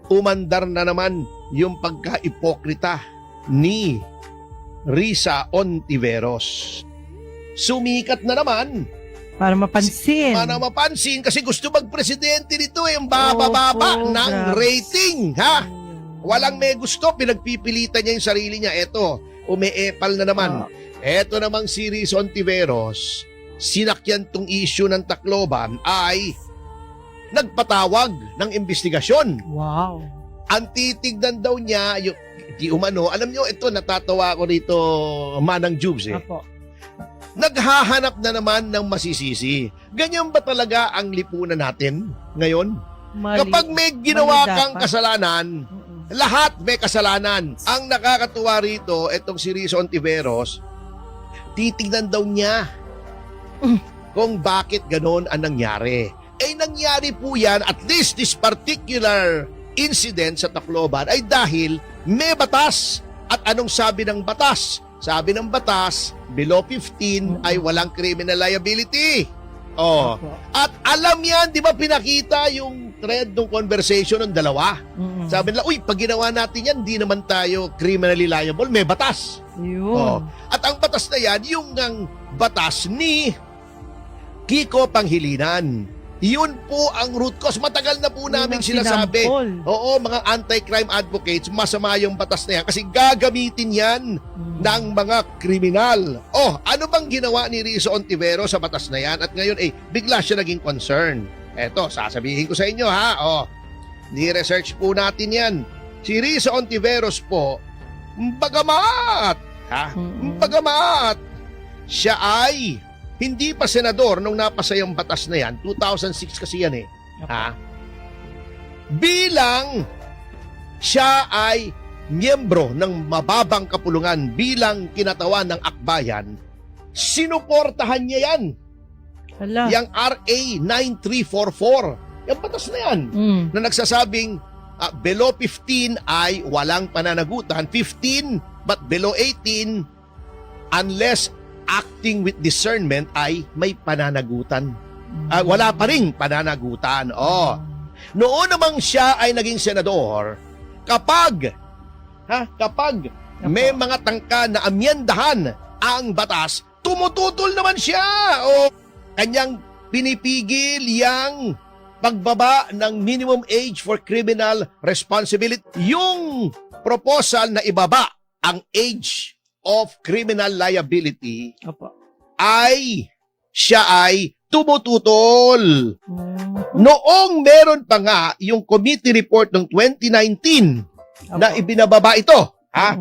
umandar na naman yung pagka-ipokrita ni Risa Ontiveros. Sumikat na naman Para mapansin. para mapansin kasi gusto magpresidente nito eh, ang baba-baba Opo, ng grabe. rating, ha? Ayun. Walang may gusto, pinagpipilitan niya yung sarili niya. Eto, umeepal na naman. Eto namang si Risa Ontiveros, sinakyan tong issue ng Tacloban ay nagpatawag ng investigasyon. Wow. Ang titignan daw niya, yung, di umano, alam niyo, ito natatawa ko rito, Manang Jubes eh. Apo. Naghahanap na naman ng masisisi. Ganyan ba talaga ang lipunan natin ngayon? Mali. Kapag may ginawa Mali kang dapat. kasalanan, lahat may kasalanan. Ang nakakatuwa rito, itong si Risa Ontiveros, titignan daw niya kung bakit ganon ang nangyari. Eh nangyari po yan, at least this particular incident sa Tacloban ay dahil may batas. At anong sabi ng batas? Sabi ng batas, below 15 ay walang criminal liability. Oh. Apo. At alam yan, di ba pinakita yung thread ng conversation ng dalawa? Sabi nila, uy, pag ginawa natin yan, di naman tayo criminally liable, may batas. Yun. At ang batas na yan, yung ang batas ni Kiko Panghilinan. Yun po ang root cause. Matagal na po namin ang sinasabi. sinampol. Oo, mga anti-crime advocates, masama yung batas na yan kasi gagamitin yan ng mga kriminal. Oh, ano bang ginawa ni Risa Ontiveros sa batas na yan? At ngayon, bigla siya naging concern. Eto, sasabihin ko sa inyo ha. Oh, ni-research po natin yan. Si Risa Ontiveros po, bagamat, bagamat, siya ay hindi pa senador nung napasa yung batas na yan. 2006 kasi yan eh. Ha? Bilang siya ay miyembro ng mababang kapulungan bilang kinatawan ng akbayan, sinuportahan niya yan. Hala. Yang RA 9344. Yung batas na yan. Na nagsasabing below 15 ay walang pananagutan. 15 but below 18 unless acting with discernment ay may pananagutan. Wala pa ring pananagutan. Oh. Noon namang siya ay naging senador, kapag may mga tangka na amyendahan ang batas, tumututol naman siya. O kanyang pinipigil yang pagbaba ng minimum age for criminal responsibility. Yung proposal na ibaba ang age of criminal liability Apo. ay siya ay tumututol. Noong meron pa nga yung committee report ng 2019 na ibinababa ito,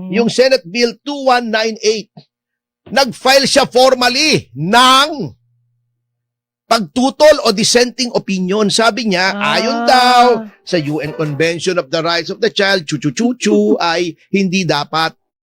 yung Senate Bill 2198, nag-file siya formally ng pagtutol o dissenting opinion. Sabi niya, ayon daw sa UN Convention of the Rights of the Child, chuchu-chuchu, ay hindi dapat